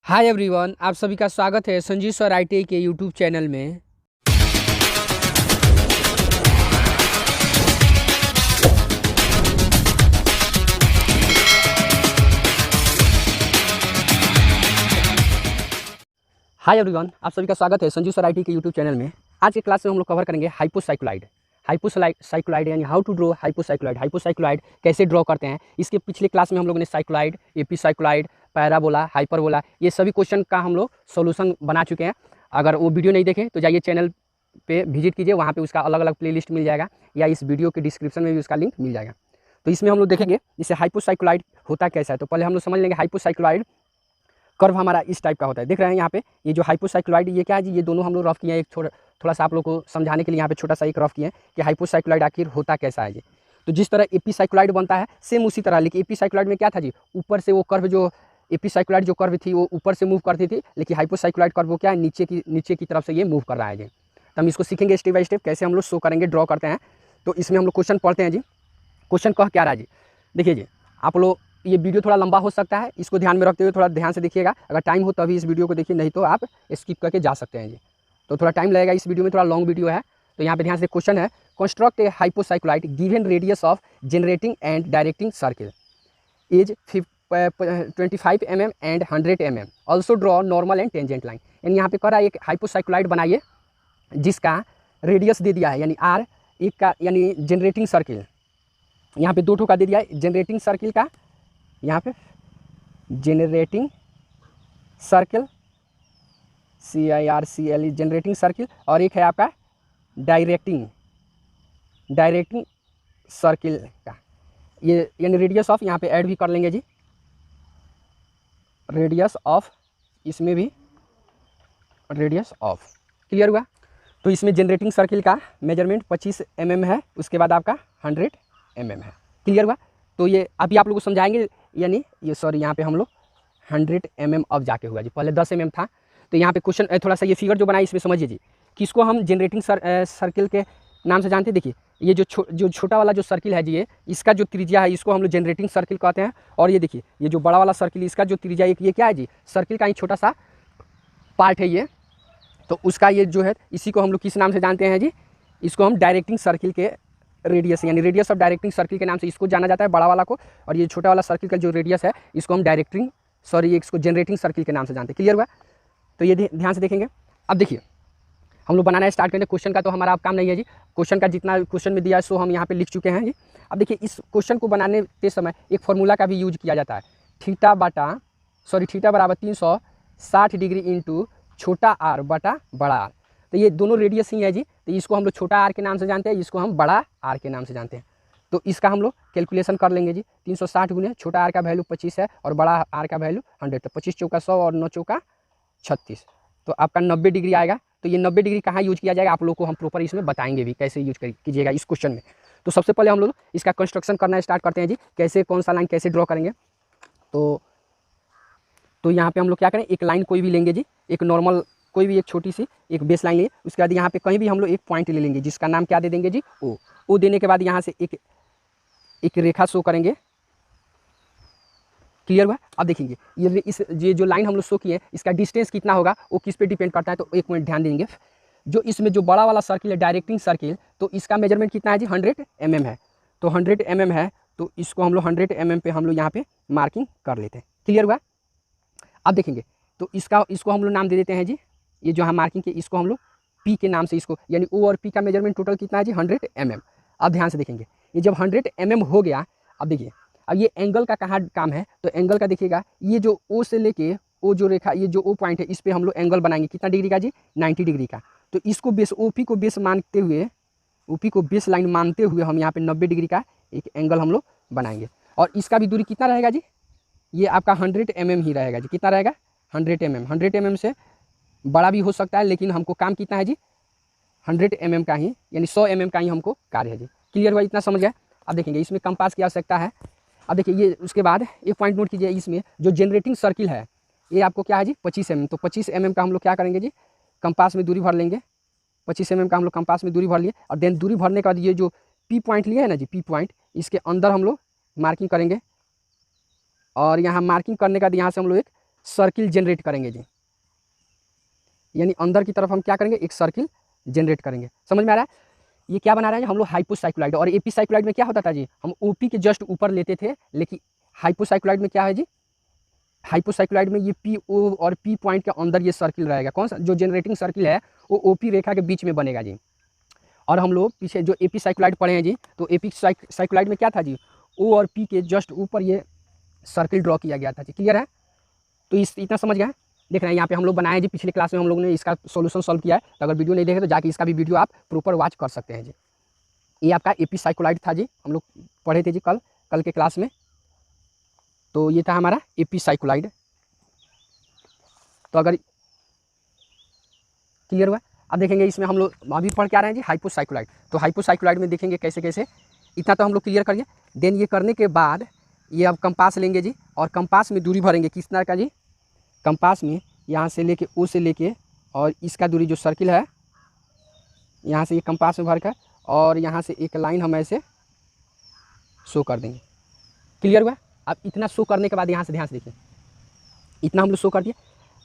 Hi everyone, आप सभी का स्वागत है संजीव सर आईटीआई के यूट्यूब चैनल में। हाय एवरीवन, आप सभी का स्वागत है संजीव सर आईटीआई के यूट्यूब चैनल में। आज के क्लास में हम लोग कवर करेंगे हाइपोसाइक्लोइड। हाइपोसाइक्लोइड यानी हाउ टू ड्रॉ हाइपोसाइक्लोइड। हाइपोसाइक्लोइड कैसे ड्रॉ करते हैं। इसके पिछले क्लास में हम लोगों ने साइक्लोइड, एपीसाइक्लोइड, पैराबोला, हाइपरबोला, ये सभी क्वेश्चन का हम लोग सोल्यूशन बना चुके हैं। अगर वो वीडियो नहीं देखें तो जाइए चैनल पे विजिट कीजिए, वहाँ पे उसका अलग अलग प्लेलिस्ट मिल जाएगा या इस वीडियो के डिस्क्रिप्शन में भी उसका लिंक मिल जाएगा। तो इसमें हम लोग देखेंगे जैसे हाइपोसाइक्लोइड होता कैसा है। तो पहले हम लोग समझ लेंगे हाइपोसाइक्लोइड कर्व हमारा इस टाइप का होता है। देख रहे हैं यहाँ पे ये जो हाइपोसाइक्लोइड, ये क्या है जी, ये दोनों हम लोग रफ किए हैं। एक थोड़ा सा आप लोग को समझाने के लिए यहाँ पे छोटा सा एक रफ किए हैं कि हाइपोसाइक्लोइड आखिर होता कैसा है जी। तो जिस तरह एपीसाइक्लोइड बनता है सेम उसी तरह, लेकिन एपीसाइक्लोइड में क्या था जी, ऊपर से वो कर्व, जो एपीसाइक्लोइड जो कर्व थी वो ऊपर से मूव करती थी, लेकिन हाइपोसाइक्लोइड कर्व वो क्या है, नीचे की तरफ से ये मूव कर रहा है जी। तो हम इसको सीखेंगे स्टेप बाय स्टेप कैसे हम लोग शो करेंगे, ड्रॉ करते हैं। तो इसमें हम लोग क्वेश्चन पढ़ते हैं जी। क्वेश्चन कह क्या रहा है जी, देखिए जी। आप लोग ये वीडियो थोड़ा लंबा हो सकता है, इसको ध्यान में रखते हुए थोड़ा ध्यान से देखिएगा। अगर टाइम हो तभी इस वीडियो को देखिए, नहीं तो आप स्किप करके जा सकते हैं जी। तो थोड़ा टाइम लगेगा इस वीडियो में, थोड़ा लॉन्ग वीडियो है। तो यहाँ पे ध्यान से क्वेश्चन है, construct a hypocycloid given radius of generating and directing circle is 25 mm and 100 mm। Also draw normal and tangent line. यानी यहाँ पे कह रहा है एक हाइपोसाइक्लोइड बनाइए जिसका रेडियस दे दिया है, यानी आर, एक का यानी जनरेटिंग सर्किल यहाँ पे दो ठो का दे दिया है। जनरेटिंग सर्किल का यहाँ पे generating circle CIRCL generating circle, और एक है आपका डायरेक्टिंग सर्किल का, ये यानी रेडियस ऑफ, यहाँ पे ऐड भी कर लेंगे जी रेडियस ऑफ, इसमें भी रेडियस ऑफ। क्लियर हुआ। तो इसमें जनरेटिंग सर्किल का मेजरमेंट 25 mm है, उसके बाद आपका 100 mm है। क्लियर हुआ। तो ये अभी आप लोगों को समझाएंगे, यानी ये सॉरी यहाँ पे हम लोग 100 mm अब जाके हुआ जी, पहले 10 mm था। तो यहाँ पे क्वेश्चन थोड़ा सा ये फिगर जो बनाई इसमें समझिए जी, किसको हम जनरेटिंग सर्किल के नाम से जानते हैं। देखिए ये जो छोटा वाला जो सर्किल है जी, ये इसका जो त्रिज्या है इसको हम लोग जनरेटिंग सर्किल कहते हैं। और ये देखिए ये जो बड़ा वाला सर्किल, इसका जो त्रिज्या, ये क्या है जी, सर्किल का ही छोटा सा पार्ट है ये। तो उसका ये जो है, इसी को हम लोग किस नाम से जानते हैं जी, इसको हम डायरेक्टिंग सर्किल के रेडियस, यानी रेडियस ऑफ डायरेक्टिंग सर्किल के नाम से इसको जाना जाता है, बड़ा वाला को। और ये छोटा वाला सर्किल का जो रेडियस है इसको हम इसको जनरेटिंग सर्किल के नाम से जानते हैं। क्लियर हुआ। तो ये ध्यान से देखेंगे। अब देखिए हम लोग बनाना स्टार्ट करेंगे। क्वेश्चन का तो हमारा अब काम नहीं है जी, क्वेश्चन का जितना क्वेश्चन में दिया है सो हम यहाँ पे लिख चुके हैं जी। अब देखिए इस क्वेश्चन को बनाने के समय एक फॉर्मूला का भी यूज किया जाता है, थीटा बराबर 360 डिग्री इंटू छोटा आर बटा बड़ा आर। तो ये दोनों रेडियस ही है जी, तो इसको हम लोग छोटा आर के नाम से जानते हैं, इसको हम बड़ा आर के नाम से जानते हैं। तो इसका हम लोग कैलकुलेशन कर लेंगे जी। 360 गुने छोटा आर का वैल्यू 25 है और बड़ा आर का वैल्यू 100। तो 25 चौका 100 और 9 चौका 36, तो आपका 90 डिग्री आएगा। तो ये 90 डिग्री कहाँ यूज किया जाएगा, आप लोग को हम प्रॉपर इसमें बताएंगे भी कैसे यूज कीजिएगा इस क्वेश्चन में। तो सबसे पहले हम लोग इसका कंस्ट्रक्शन करना स्टार्ट करते हैं जी, कैसे कौन सा लाइन कैसे ड्रॉ करेंगे। तो यहाँ पे हम लोग क्या करें, एक लाइन कोई भी लेंगे जी, एक नॉर्मल कोई भी एक छोटी सी एक बेस लाइन लिए। उसके बाद यहाँ पे कहीं भी हम लोग एक पॉइंट ले लेंगे जिसका नाम क्या दे देंगे जी, ओ देने के बाद यहाँ से एक रेखा शो करेंगे। क्लियर हुआ। अब देखेंगे ये जो लाइन हम लोग शो किए इसका डिस्टेंस कितना होगा वो किस पे डिपेंड करता है। तो एक मिनट ध्यान देंगे, जो इसमें जो बड़ा वाला सर्किल है डायरेक्टिंग सर्किल, तो इसका मेजरमेंट कितना है जी, 100 mm है। तो 100 mm है, तो इसको हम लोग 100 mm पे हम लोग यहाँ पे मार्किंग कर लेते हैं। क्लियर हुआ। अब देखेंगे तो इसको हम लोग नाम दे देते हैं जी, ये जो हम मार्किंग के इसको हम लोग पी के नाम से, इसको यानी ओ और पी का मेजरमेंट टोटल कितना है जी, 100 mm। अब ध्यान से देखेंगे, ये जब 100 mm हो गया, अब देखिए अब ये एंगल का कहाँ काम है। तो एंगल का देखिएगा, ये जो ओ से लेके ओ जो रेखा, ये जो ओ पॉइंट है, इस पे हम लोग एंगल बनाएंगे कितना डिग्री का जी, 90 डिग्री का। तो इसको बेस ओपी को बेस मानते हुए, ओपी को बेस लाइन मानते हुए हम यहाँ पे 90 डिग्री का एक एंगल हम लोग बनाएंगे। और इसका भी दूरी कितना रहेगा जी, ये आपका 100 mm ही रहेगा जी। कितना रहेगा, 100 mm। 100 mm से बड़ा भी हो सकता है, लेकिन हमको काम कितना है जी, 100 mm का ही, यानी 100 mm का ही हमको कार्य है जी। क्लियर हुआ, इतना समझ गया। अब देखेंगे इसमें कंपास की आवश्यकता है। अब देखिए ये उसके बाद एक पॉइंट नोट कीजिए, इसमें जो जनरेटिंग सर्किल है ये आपको क्या है जी, 25 mm। तो 25 mm का हम लोग क्या करेंगे जी, कंपास में दूरी भर लेंगे। 25 mm का हम लोग कंपास में दूरी भर लिए, और देन दूरी भरने के बाद ये जो पी पॉइंट लिए है ना जी, पी पॉइंट, इसके अंदर हम लोग मार्किंग करेंगे। और यहाँ मार्किंग करने के बाद यहाँ से हम लोग एक सर्किल जनरेट करेंगे जी, यानी अंदर की तरफ हम क्या करेंगे, एक सर्किल जनरेट करेंगे। समझ में आ रहा है? ये क्या बना रहे हैं हम लोग, हाइपोसाइक्लोइड। और एपिसाइक्लोइड में क्या होता था जी, हम ओपी के जस्ट ऊपर लेते थे, लेकिन हाइपोसाइक्लोइड में क्या है जी, हाइपोसाइक्लोइड में ये पी ओ और पी पॉइंट के अंदर ये सर्किल रहेगा। कौन सा, जो जनरेटिंग सर्किल है वो ओपी रेखा के बीच में बनेगा जी। और हम लोग पीछे जो एपिसाइक्लोइड पढ़े हैं जी, तो एपिसाइक्लोइड में क्या था जी, ओ और पी के जस्ट ऊपर ये सर्किल ड्रॉ किया गया था जी। क्लियर है? तो इतना समझ गए? देख रहे हैं यहाँ पे हम लोग बनाए जी, पिछले क्लास में हम लोग ने इसका सॉल्यूशन सॉल्व किया है। तो अगर वीडियो नहीं देखे तो जाके इसका भी वीडियो आप प्रॉपर वॉच कर सकते हैं जी। ये आपका एपिसाइक्लोइड था जी, हम लोग पढ़े थे जी कल के क्लास में। तो ये था हमारा एपिसाइक्लोइड। तो अगर क्लियर हुआ, अब देखेंगे इसमें हम लोग अभी पढ़ के आ रहे हैं जी हाइपोसाइक्लोइड। तो हाइपोसाइक्लोइड में देखेंगे कैसे कैसे, इतना तो हम लोग क्लियर करिए। देन ये करने के बाद ये अब कंपास लेंगे जी, और कंपास में दूरी भरेंगे। किस तरह का जी, कंपास में यहाँ से लेके ओ से लेके और इसका दूरी जो सर्किल है, यहाँ से ये कंपास में भर कर और यहाँ से एक लाइन हम ऐसे शो कर देंगे। क्लियर हुआ? अब इतना शो करने के बाद यहाँ से ध्यान से देखिए, इतना हम लोग शो कर दिए।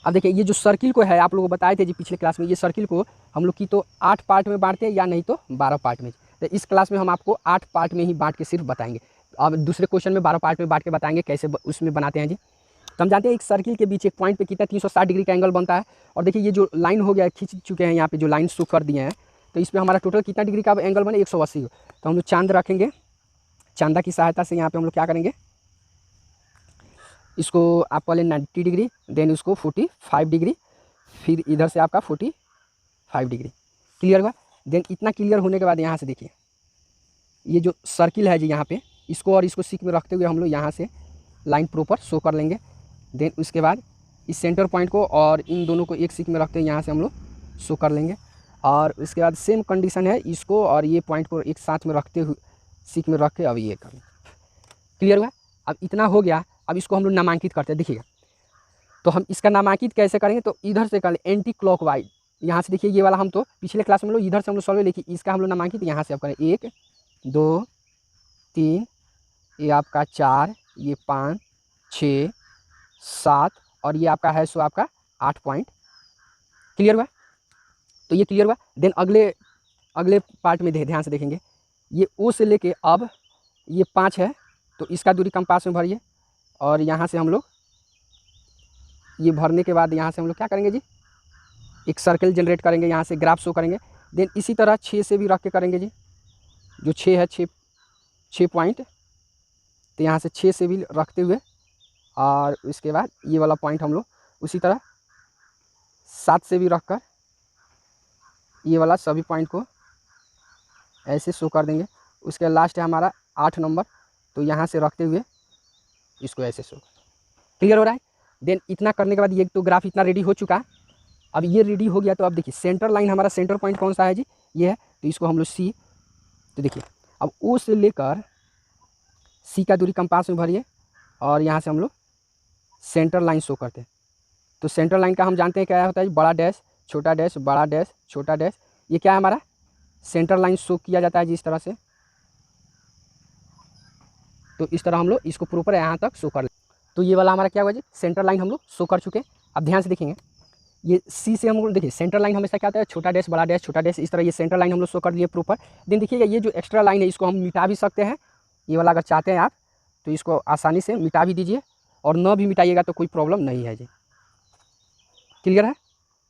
अब देखिए ये जो सर्किल को है, आप लोगों को बताए थे जी पिछले क्लास में, ये सर्किल को हम लोग की तो 8 पार्ट में बांटते हैं या नहीं तो 12 पार्ट में। तो इस क्लास में हम आपको 8 पार्ट में ही बांट के सिर्फ बताएंगे। अब दूसरे क्वेश्चन में 12 पार्ट में बांट के बताएंगे कैसे उसमें बनाते हैं जी। तो हम जानते हैं एक सर्किल के बीच एक पॉइंट पे कितना 360 डिग्री का एंगल बनता है। और देखिए ये जो लाइन हो गया, खींच चुके हैं यहाँ पे जो लाइन शो कर दिए हैं, तो इस पर हमारा टोटल कितना डिग्री का एंगल बने, 180। तो हम लोग चांद रखेंगे, चांदा की सहायता से यहाँ पे हम लोग क्या करेंगे, इसको आप पहले 90 डिग्री, देन उसको 45 डिग्री, फिर इधर से आपका 45 डिग्री। क्लियर हुआ? देन इतना क्लियर होने के बाद यहाँ से देखिए ये जो सर्किल है जी, यहाँ पे इसको और इसको सीक में रखते हुए हम लोग यहाँ से लाइन प्रॉपर शो कर लेंगे। देन उसके बाद इस सेंटर पॉइंट को और इन दोनों को एक सीक में रखते हुए यहाँ से हम लोग शो कर लेंगे। और उसके बाद सेम कंडीशन है, इसको और ये पॉइंट को एक साथ में रखते हुए सीक में रख के अब ये कर। क्लियर हुआ? अब इतना हो गया, अब इसको हम लोग नामांकित करते हैं। देखिएगा, तो हम इसका नामांकित कैसे करेंगे, तो इधर से कर ले एंटी क्लॉकवाइज। यहाँ से देखिए ये वाला हम तो पिछले क्लास में लोग इधर से हम लोग सॉल्व, लेकिन इसका हम लोग नामांकित यहाँ से अब करें 1 2 3, ये आपका 4, ये 5 6 7 और ये आपका है सो आपका 8 पॉइंट। क्लियर हुआ? तो ये क्लियर हुआ। देन अगले पार्ट में ध्यान से देखेंगे, ये ओ से लेके अब ये 5 है, तो इसका दूरी कंपास में भरिए। और यहाँ से हम लोग ये भरने के बाद यहाँ से हम लोग क्या करेंगे जी, एक सर्कल जनरेट करेंगे, यहाँ से ग्राफ शो करेंगे। देन इसी तरह 6 से भी रख के करेंगे जी, जो 6 है 6 पॉइंट, तो यहाँ से 6 से भी रखते हुए और उसके बाद ये वाला पॉइंट हम लोग उसी तरह 7 से भी रखकर ये वाला सभी पॉइंट को ऐसे शो कर देंगे। उसके लास्ट है हमारा 8 नंबर, तो यहाँ से रखते हुए इसको ऐसे शो। क्लियर हो रहा है? देन इतना करने के बाद ये तो ग्राफ इतना रेडी हो चुका। अब ये रेडी हो गया, तो अब देखिए सेंटर लाइन, हमारा सेंटर पॉइंट कौन सा है जी, ये है। तो इसको हम लोग सी, तो देखिए अब ओ से लेकर सी का दूरी कंपास में भरिए और यहाँ से हम लोग सेंटर लाइन शो करते हैं। तो सेंटर लाइन का हम जानते हैं क्या होता है, बड़ा डैश छोटा डैश बड़ा डैश छोटा डैश। ये क्या है हमारा सेंटर लाइन शो किया जाता है जी इस तरह से। तो इस तरह हम लोग इसको प्रॉपर यहाँ तक शो कर ले। तो ये वाला हमारा क्या हुआ जी, सेंटर लाइन हम लोग शो कर चुके हैं। अब ध्यान से देखेंगे, ये सी से हम लोग देखिए सेंटर लाइन हमेशा क्या होता है, छोटा डैश बड़ा डैश छोटा डैश, इस तरह ये सेंटर लाइन हम लोग शो कर दिए प्रॉपर। देन देखिएगा ये जो एक्स्ट्रा लाइन है इसको हम मिटा भी सकते हैं, ये वाला अगर चाहते हैं आप तो इसको आसानी से मिटा भी दीजिए, और न भी मिटाइएगा तो कोई प्रॉब्लम नहीं है जी। क्लियर है?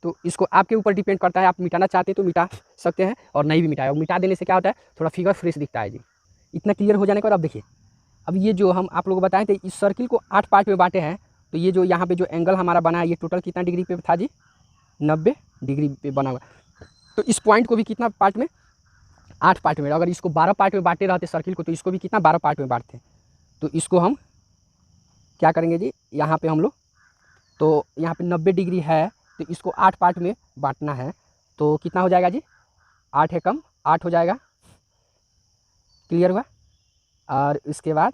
तो इसको आपके ऊपर डिपेंड करता है, आप मिटाना चाहते हैं तो मिटा सकते हैं और नहीं भी मिटाए। और मिटा देने से क्या होता है, थोड़ा फिगर फ्रेश दिखता है जी। इतना क्लियर हो जाने के बाद अब देखिए, अब ये जो हम आप लोगों को बताए थे इस सर्किल को 8 पार्ट में बांटे हैं। तो ये जो यहाँ पे जो एंगल हमारा बना है ये टोटल कितना डिग्री पे था जी, 90 डिग्री पे बना हुआ। तो इस पॉइंट को भी कितना पार्ट में, 8 पार्ट में। अगर इसको 12 पार्ट में बांटे रहते सर्किल को, तो इसको भी कितना 12 पार्ट में बांटते हैं। तो इसको हम क्या करेंगे जी, यहाँ पे हम लोग तो यहाँ पे 90 डिग्री है, तो इसको 8 पार्ट में बांटना है। तो कितना हो जाएगा जी, 8 है कम 8 हो जाएगा। क्लियर हुआ? और इसके बाद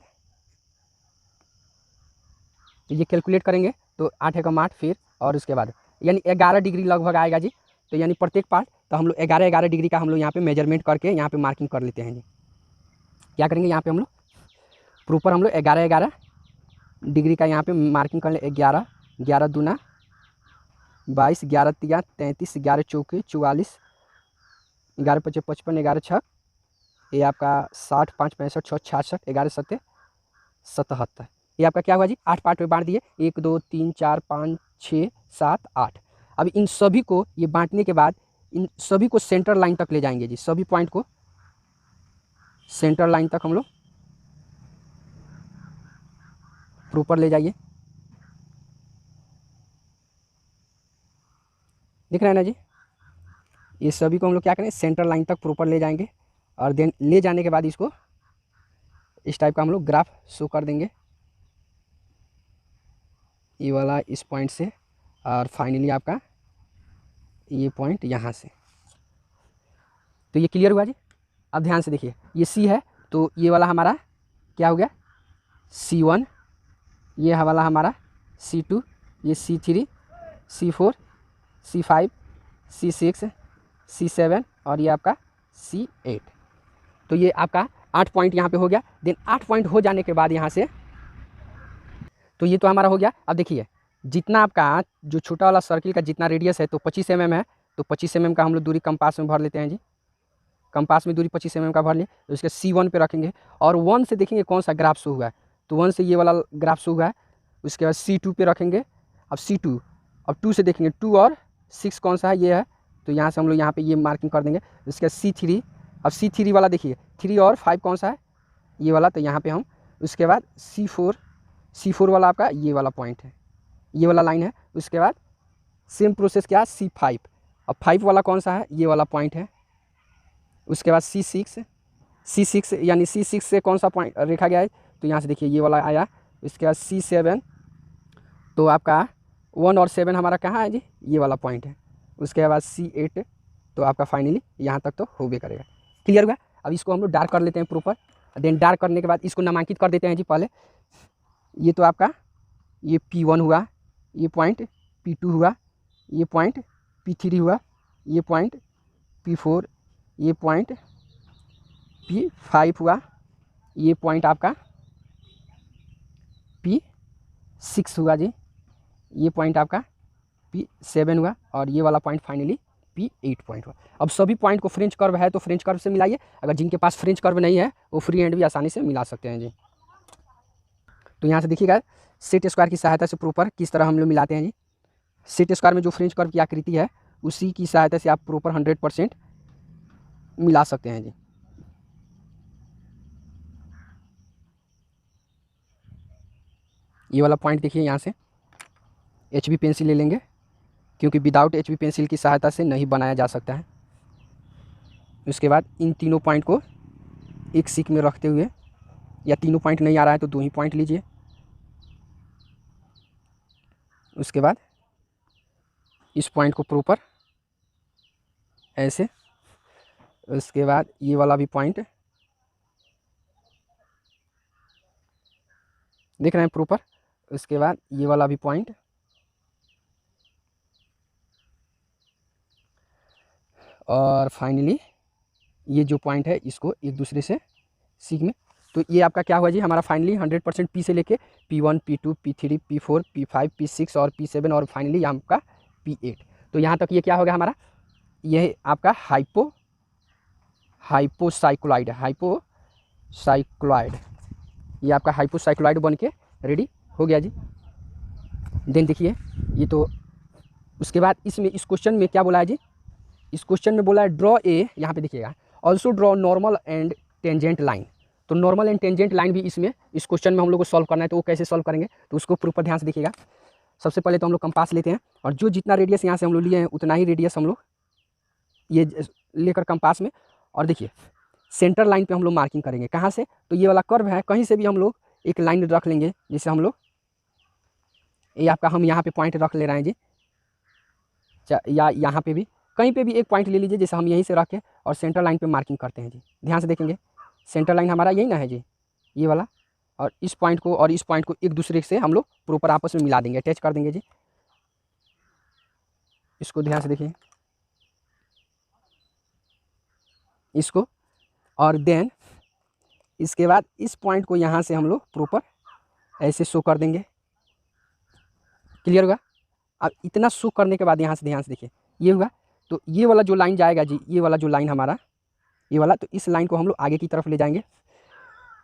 तो ये कैलकुलेट करेंगे, तो 8 है कम 8 फिर, और उसके बाद यानी 11 डिग्री लगभग आएगा जी। तो यानी प्रत्येक पार्ट, तो हम लोग 11 डिग्री का हम लोग यहाँ पे मेजरमेंट करके यहाँ पे मार्किंग कर लेते हैं जी। क्या करेंगे यहाँ पे हम लोग प्रॉपर हम लोग 11 डिग्री का यहाँ पे मार्किंग कर ले, 11 11 दूना 22, 11 तिया 33, 11 चौके 44, 11 पचे 55, 11 छः ये आपका 60, 5 65, 6 66, 11 सत्ते 77। ये आपका क्या हुआ जी, 8 पार्ट में बांट दिए, 1 2 3 4 5 6 7 8। अब इन सभी को ये बांटने के बाद इन सभी को सेंटर लाइन तक ले जाएंगे जी, सभी पॉइंट को सेंटर लाइन तक हम लोग प्रॉपर ले जाइए, दिख रहा है ना जी। ये सभी को हम लोग क्या करें, सेंटर लाइन तक प्रॉपर ले जाएंगे और देन ले जाने के बाद इसको इस टाइप का हम लोग ग्राफ शो कर देंगे, ये वाला इस पॉइंट से और फाइनली आपका ये पॉइंट यहाँ से। तो ये क्लियर हुआ जी। अब ध्यान से देखिए, ये सी है तो ये वाला हमारा क्या हो गया C1, ये वाला हमारा C2, ये C3, C4, C5, C6, C7 और ये आपका C8। तो ये आपका 8 पॉइंट यहाँ पे हो गया। देन 8 पॉइंट हो जाने के बाद यहाँ से तो ये तो हमारा हो गया। अब देखिए जितना आपका जो छोटा वाला सर्किल का जितना रेडियस है तो 25 mm है, तो 25 mm का हम लोग दूरी कंपास में भर लेते हैं जी। कंपास में दूरी 25 mm का भर लिए, तो इसके C1 पे रखेंगे और 1 से देखेंगे कौन सा ग्राफ शो हुआ है, तो 1 से ये वाला ग्राफ शो हुआ है। उसके बाद C2 पे रखेंगे, अब C2, अब 2 से देखेंगे 2 और 6 कौन सा है, ये है, तो यहाँ से हम लोग यहाँ पे ये मार्किंग कर देंगे। उसके बाद C3, अब C3 वाला देखिए 3 और 5 कौन सा है, ये वाला, तो यहाँ पे हम उसके बाद C4 वाला आपका ये वाला पॉइंट है, ये वाला लाइन है। उसके बाद सेम प्रोसेस क्या, C5, अब 5 वाला कौन सा है, ये वाला पॉइंट है। उसके बाद C6 यानी C6 से कौन सा पॉइंट रेखा गया है, तो यहाँ से देखिए ये वाला आया। उसके बाद C7, तो आपका 1 और 7 हमारा कहाँ है जी, ये वाला पॉइंट है। उसके बाद C8, तो आपका फाइनली यहाँ तक तो होबे करेगा। क्लियर हुआ। अब इसको हम लोग डार्क कर लेते हैं प्रॉपर, देन डार्क करने के बाद इसको नामांकित कर देते हैं जी। पहले ये तो आपका ये P1 हुआ, ये पॉइंट P2 हुआ, ये पॉइंट P3 हुआ, ये पॉइंट P4, ये पॉइंट P5 हुआ, ये पॉइंट आपका P6 हुआ जी, ये पॉइंट आपका P7 हुआ और ये वाला पॉइंट फाइनली P8 पॉइंट हुआ। अब सभी पॉइंट को फ्रेंच कर्व है तो फ्रेंच कर्व से मिलाइए, अगर जिनके पास फ्रेंच कर्व नहीं है वो फ्री हैंड भी आसानी से मिला सकते हैं जी। तो यहाँ से देखिएगा सेट स्क्वायर की सहायता से प्रॉपर किस तरह हम लोग मिलाते हैं जी। सेट स्क्वायर में जो फ्रेंच कर्व की आकृति है उसी की सहायता से आप प्रॉपर 100% मिला सकते हैं जी। ये वाला पॉइंट देखिए, यहाँ से HB पेंसिल ले लेंगे क्योंकि विदाउट HB पेंसिल की सहायता से नहीं बनाया जा सकता है। उसके बाद इन तीनों पॉइंट को एक सीक में रखते हुए, या तीनों पॉइंट नहीं आ रहा है तो 2 ही पॉइंट लीजिए। उसके बाद इस पॉइंट को प्रॉपर ऐसे, उसके बाद ये वाला भी पॉइंट देख रहे हैं प्रॉपर। उसके बाद ये वाला भी पॉइंट, और फाइनली ये जो पॉइंट है इसको एक दूसरे से सीख में। तो ये आपका क्या हुआ जी, हमारा फाइनली 100% P से लेके P1, P2, P3, P4, P5, P6 और P7 और फाइनली आपका P8। तो यहाँ तक ये क्या हो गया हमारा, ये आपका हाइपोसाइक्लोइड है, हाइपोसाइक्लोइड, ये आपका हाइपोसाइक्लोइड बन के रेडी हो गया जी। देन देखिए ये तो उसके बाद इसमें इस क्वेश्चन में क्या बोला है जी, इस क्वेश्चन में बोला है ड्रॉ ए, यहाँ पे देखिएगा also draw normal and tangent line. तो नॉर्मल एंड टेंजेंट लाइन भी इसमें इस क्वेश्चन में हम लोग को सॉल्व करना है, तो वो कैसे सॉल्व करेंगे तो उसको प्रॉपर ध्यान से देखिएगा। सबसे पहले तो हम लोग कंपास लेते हैं और जो जितना रेडियस यहाँ से हम लोग लिए हैं उतना ही रेडियस हम लोग ये लेकर कंपास में, और देखिए सेंटर लाइन पे हम लोग मार्किंग करेंगे। कहाँ से, तो ये वाला कर्व है कहीं से भी हम लोग एक लाइन रख लेंगे, जैसे हम लोग ये आपका हम यहाँ पे पॉइंट रख ले रहे हैं जी, या यहाँ पे भी कहीं पे भी एक पॉइंट ले लीजिए, जैसे हम यहीं से रख के और सेंटर लाइन पे मार्किंग करते हैं जी। ध्यान से देखेंगे सेंटर लाइन हमारा यही ना है जी, ये वाला, और इस पॉइंट को और इस पॉइंट को एक दूसरे से हम लोग प्रॉपर आपस में मिला देंगे, अटैच कर देंगे जी। इसको ध्यान से देखिए इसको, और देन इसके बाद इस पॉइंट को यहाँ से हम लोग प्रॉपर ऐसे शो कर देंगे। क्लियर हुआ। अब इतना शो करने के बाद यहाँ से ध्यान से देखिए ये हुआ, तो ये वाला जो लाइन जाएगा जी, ये वाला जो लाइन हमारा ये वाला, तो इस लाइन को हम लोग आगे की तरफ ले जाएंगे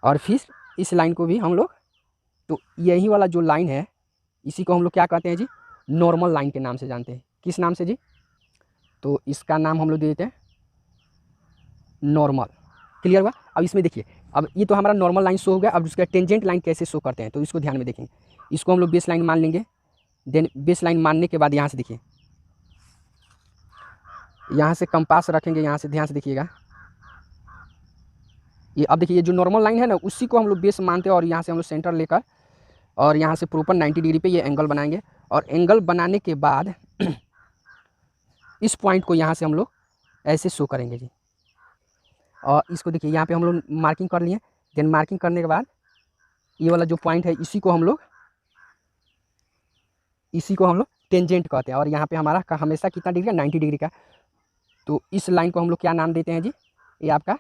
और फिर इस लाइन को भी हम लोग, तो यही वाला जो लाइन है इसी को हम लोग क्या कहते हैं जी, नॉर्मल लाइन के नाम से जानते हैं। किस नाम से जी, तो इसका नाम हम लोग दे देते हैं नॉर्मल। क्लियर हुआ। अब इसमें देखिए, अब ये तो हमारा नॉर्मल लाइन शो हो गया। अब उसका टेंजेंट लाइन कैसे शो करते हैं तो इसको ध्यान में देखेंगे। इसको हम लोग बेस लाइन मान लेंगे। देन बेस लाइन मानने के बाद यहाँ से देखिए, यहाँ से कंपास रखेंगे, यहाँ से ध्यान से देखिएगा ये। अब देखिए ये जो नॉर्मल लाइन है ना उसी को हम लोग बेस मानते हैं और यहाँ से हम लोग सेंटर लेकर और यहाँ से प्रॉपर 90 डिग्री पे ये एंगल बनाएंगे। और एंगल बनाने के बाद इस पॉइंट को यहाँ से हम लोग ऐसे शो करेंगे जी। और इसको देखिए यहाँ पे हम लोग मार्किंग कर लिए। देन मार्किंग करने के बाद ये वाला जो पॉइंट है इसी को हम लोग टेंजेंट कहते हैं। और यहाँ पे हमारा हमेशा कितना डिग्री का, 90 डिग्री का। तो इस लाइन को हम लोग क्या नाम देते हैं जी, ये आपका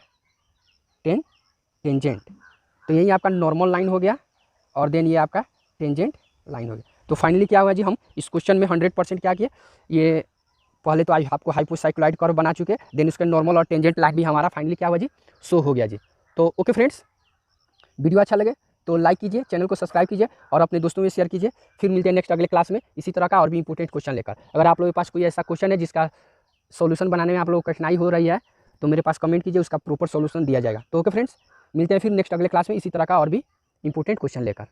टेंजेंट। तो यही आपका नॉर्मल लाइन हो गया और देन ये आपका टेंजेंट लाइन हो गया। तो फाइनली क्या हुआ जी, हम इस क्वेश्चन में 100% क्या किए, ये पहले तो आपको हाइपोसाइक्लॉइड कर्व बना चुके, देन उसका नॉर्मल और टेंजेंट लाइन भी हमारा फाइनली क्या हुआ जी, शो हो गया जी। तो ओके फ्रेंड्स, वीडियो अच्छा लगे तो लाइक कीजिए, चैनल को सब्सक्राइब कीजिए और अपने दोस्तों में शेयर कीजिए। फिर मिलते हैं नेक्स्ट अगले क्लास में इसी तरह का और भी इंपॉर्टेंट क्वेश्चन लेकर। अगर आप लोगों के पास कोई ऐसा क्वेश्चन है जिसका सॉल्यूशन बनाने में आप लोगों को कठिनाई हो रही है तो मेरे पास कमेंट कीजिए, उसका प्रॉपर सॉल्यूशन दिया जाएगा। तो ओके फ्रेंड्स, मिलते हैं फिर नेक्स्ट अगले क्लास में इसी तरह का और भी इंपॉर्टेंट क्वेश्चन लेकर।